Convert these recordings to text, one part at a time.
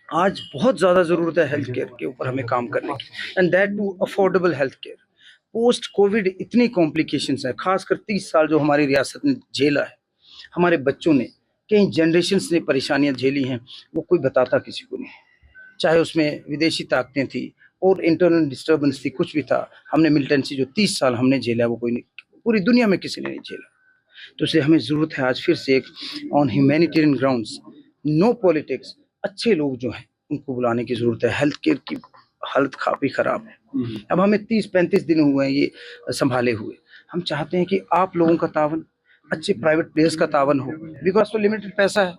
आज बहुत ज़्यादा ज़रूरत है हेल्थ केयर के ऊपर हमें काम करने की, and that to affordable health care. Post covid इतनी कॉम्प्लिकेशंस है, खासकर 30 साल जो हमारी रियासत ने झेला है, हमारे बच्चों ने, कई जनरेशन्स ने परेशानियां झेली हैं, वो कोई बताता किसी को नहीं। चाहे उसमें विदेशी ताकतें थी और इंटरनल डिस्टर्बेंस थी, कुछ भी था, हमने मिलिटेंसी जो 30 साल हमने झेला वो कोई नहीं, पूरी दुनिया में किसी ने नहीं झेला। तो इसलिए हमें ज़रूरत है आज फिर से एक on humanitarian grounds, no politics, अच्छे लोग जो हैं उनको बुलाने की ज़रूरत है। हेल्थ केयर की हालत काफ़ी ख़राब है। अब हमें 30-35 दिन हुए हैं ये संभाले हुए। हम चाहते हैं कि आप लोगों का तावन, अच्छे प्राइवेट प्लेयर्स का तावन हो, बिकॉज तो लिमिटेड पैसा है।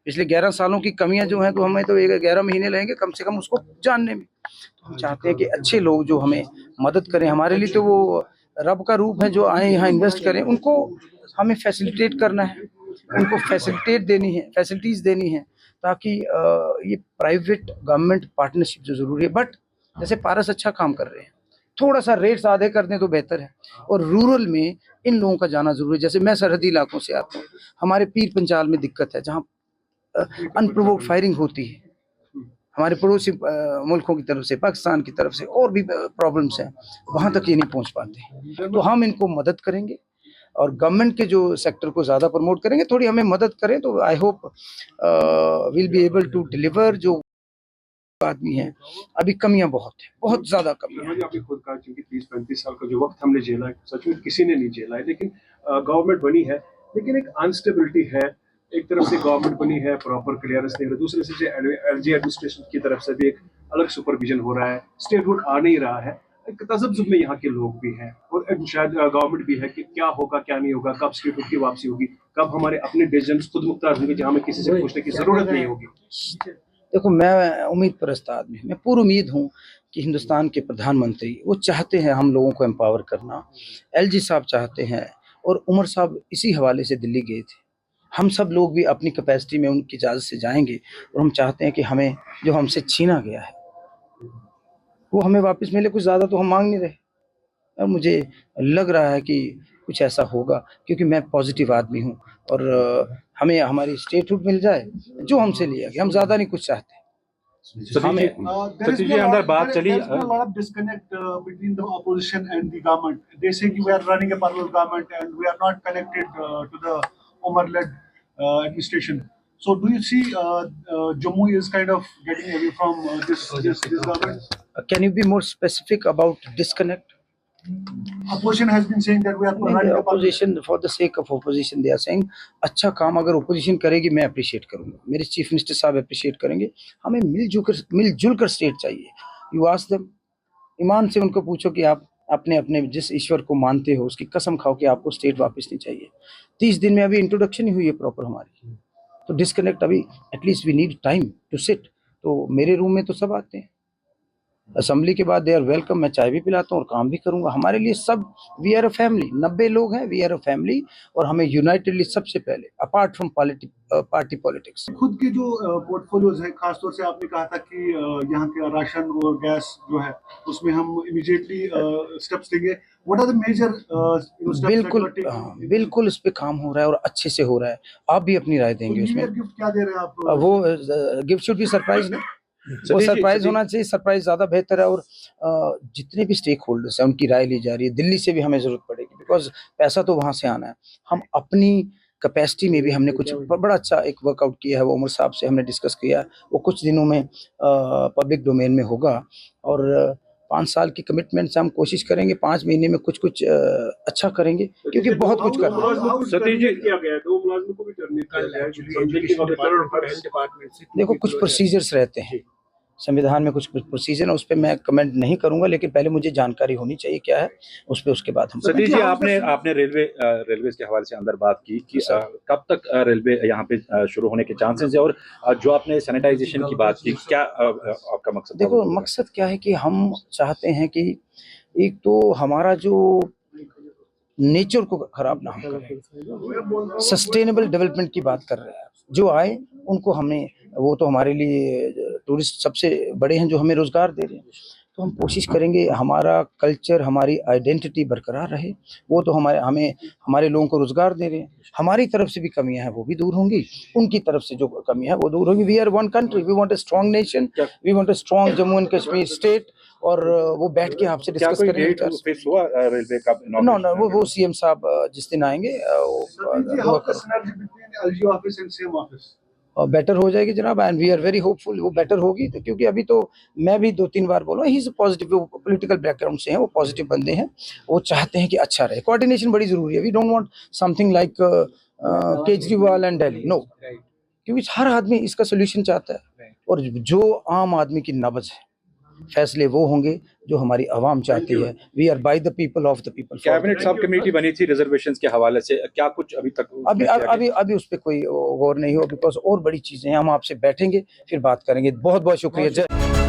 पिछले 11 सालों की कमियां जो हैं, तो हमें तो 11 महीने लगेंगे कम से कम उसको जानने में। तो हम चाहते हैं कि अच्छे लोग जो हमें मदद करें, हमारे लिए तो वो रब का रूप है, जो आए यहाँ इन्वेस्ट करें, उनको हमें फैसिलिटेट करना है, उनको फैसिलिटेट देनी है, फैसिलिटीज़ देनी है, ताकि ये प्राइवेट गवर्नमेंट पार्टनरशिप जो ज़रूरी है। बट जैसे पारस अच्छा काम कर रहे हैं, थोड़ा सा रेट्स आधे कर दें तो बेहतर है। और रूरल में इन लोगों का जाना ज़रूरी है। जैसे मैं सरहदी इलाकों से आता हूँ, हमारे पीर पंचाल में दिक्कत है, जहाँ अनप्रोवोक्ड फायरिंग होती है, हमारे पड़ोसी मुल्कों की तरफ से, पाकिस्तान की तरफ से, और भी प्रॉब्लम्स हैं, वहाँ तक ये नहीं पहुँच पाते। तो हम इनको मदद करेंगे और गवर्नमेंट के जो सेक्टर को ज़्यादा प्रमोट करेंगे, थोड़ी हमें मदद करें, तो I hope will be able to deliver. जो आदमी है, अभी कमियां बहुत है, बहुत ज़्यादा कमियां हैं। आपने खुद कहा, क्योंकि 30-35 साल का जो वक्त हमने झेला है, सच में किसी ने नहीं झेला है। लेकिन गवर्नमेंट बनी है, लेकिन एक अनस्टेबिलिटी है। एक तरफ से गवर्नमेंट बनी है, प्रॉपर क्लियरेंस नहीं है, दूसरे से एलजी एडमिनिस्ट्रेशन की तरफ से भी एक अलग सुपरविजन हो रहा है, स्टेटहुड आ नहीं रहा है। एक तजब्जुब में यहाँ के लोग भी हैं, और शायद गवर्नमेंट भी है कि क्या होगा क्या नहीं होगा, कब स्टेटहुड की वापसी होगी, कब हमारे अपने डिसीजन खुद मुख्तार होंगे, जहाँ हमें किसी से पूछने की जरूरत नहीं होगी। देखो, मैं उम्मीद परस्त आदमी, मैं पूरी उम्मीद हूँ कि हिंदुस्तान के प्रधानमंत्री वो चाहते हैं हम लोगों को एम्पावर करना। एलजी साहब चाहते हैं, और उमर साहब इसी हवाले से दिल्ली गए थे। हम सब लोग भी अपनी कैपेसिटी में उनकी इजाज़त से जाएंगे, और हम चाहते हैं कि हमें जो हमसे छीना गया है वो हमें वापस मिले। कुछ ज़्यादा तो हम मांग नहीं रहे, और मुझे लग रहा है कि कुछ ऐसा होगा, क्योंकि मैं पॉजिटिव आदमी हूँ, और हमें हमारी स्टेटहुड मिल जाए, जो हमसे लिया गया, हम ज़्यादा नहीं कुछ चाहते। अंदर बात चली, disconnect between the opposition and the government. They say we are running a parallel government and we are not connected to the Umar-led administration. So, do you see Jammu is kind of getting away from this government? Can you be more specific about disconnect? Opposition has been saying that we are running a opposition for the sake of opposition. They are saying अच्छा काम अगर opposition करेगी, मैं appreciate करूंगा, मेरे chief minister साहब appreciate करेंगे। हमें मिलजुल कर स्टेट चाहिए। यू आस्क देम, ईमान से उनको पूछो कि आप अपने अपने जिस ईश्वर को मानते हो उसकी कसम खाओ कि आपको स्टेट वापस नहीं चाहिए। 30 दिन में अभी इंट्रोडक्शन ही हुई है प्रॉपर हमारी, तो डिस्कनेक्ट अभी, at least we need time to sit. तो मेरे रूम में तो सब आते हैं, असेंबली के बाद दे आर वेलकम, मैं चाय भी पिलाता हूँ और काम भी करूंगा। हमारे लिए सब, वी आर अ फैमिली, 90 लोग हैं, वी आर अ फैमिली, और हमें यूनाइटेडली सबसे पहले, अपार्ट फ्रॉम पार्टी पॉलिटिक्स। खुद के जो पोर्टफोलियोज है, खासतौर से आपने कहा था कि यहाँ के राशन और गैस जो है उसमें हम इमीडिएटली स्टेप्स लेंगे। व्हाट आर द मेजर बिल्कुल इस पे काम हो रहा है और अच्छे से हो रहा है। आप भी अपनी राय देंगे उसमें। गिफ्ट क्या दे रहे हैं आप? वो गिफ्ट शुड बी सरप्राइज ना, वो सरप्राइज होना चाहिए, सरप्राइज ज्यादा बेहतर है। और जितने भी स्टेक होल्डर्स हैं उनकी राय ली जा रही है। दिल्ली से भी हमें जरूरत पड़ेगी, बिकॉज पैसा तो वहां से आना है। हम अपनी कैपेसिटी में भी हमने कुछ बड़ा अच्छा एक वर्कआउट किया है, वो उमर साहब से हमने डिस्कस किया है, वो कुछ दिनों में पब्लिक डोमेन में होगा। और 5 साल की कमिटमेंट से हम कोशिश करेंगे 5 महीने में कुछ अच्छा करेंगे, क्योंकि बहुत कुछ कर रहे हैं। देखो, कुछ प्रोसीजर्स रहते हैं संविधान में, कुछ प्रोसीजर है, उस पर मैं कमेंट नहीं करूंगा, लेकिन पहले मुझे जानकारी होनी चाहिए क्या है उस पर, उसके बाद हम। सतीश जी, आपने रेलवे के हवाले से अंदर बात की कि कब तक रेलवे यहाँ पे शुरू होने के चांसेस है, और जो आपने सैनिटाइजेशन की बात की, क्या आपका मकसद? देखो, मकसद क्या है कि हम चाहते हैं कि एक तो हमारा जो नेचर को खराब ना हम करें, सस्टेनेबल डेवलपमेंट की बात कर रहे हैं। जो आए उनको हमने, वो तो हमारे लिए टूरिस्ट सबसे बड़े हैं जो हमें रोजगार दे रहे हैं, तो हम कोशिश करेंगे हमारा कल्चर, हमारी आइडेंटिटी बरकरार रहे। वो तो हमारे लोगों को रोजगार दे रहे हैं। हमारी तरफ से भी कमियां हैं वो भी दूर होंगी, उनकी तरफ से जो कमियां हैं वो दूर होंगी। We are one country, we want a strong nation, we want a strong Jammu and Kashmir state. और वो बैठ के आपसे क्या डिस्कस कोई करेंगे। डेट फिक्स हुआ रेलवे का? नो नो, वो सीएम साहब जिस दिन आएंगे How the synergy between LG office and same office? Better हो जाएगी जनाब, and we are very hopeful वो बेटर होगी। तो क्योंकि अभी तो मैं भी 2-3 बार बोला, ही इज पॉजिटिव, वो पॉलिटिकल बैकग्राउंड से हैं, वो पॉजिटिव बंदे हैं, वो चाहते हैं कि अच्छा रहे। कोऑर्डिनेशन बड़ी जरूरी है। We don't want something like Kejriwal and Delhi, no. क्योंकि हर आदमी इसका सोल्यूशन चाहता है, और जो आम आदमी की नब्ज है, फैसले वो होंगे जो हमारी आवाम चाहती है। We are by the people, of the people. Cabinet sub committee बनी थी रिजर्वेशंस के हवाले से, क्या कुछ अभी तक अभी उस पर कोई गौर नहीं हो, बिकॉज और बड़ी चीजें हैं। हम आपसे बैठेंगे फिर बात करेंगे। बहुत बहुत शुक्रिया।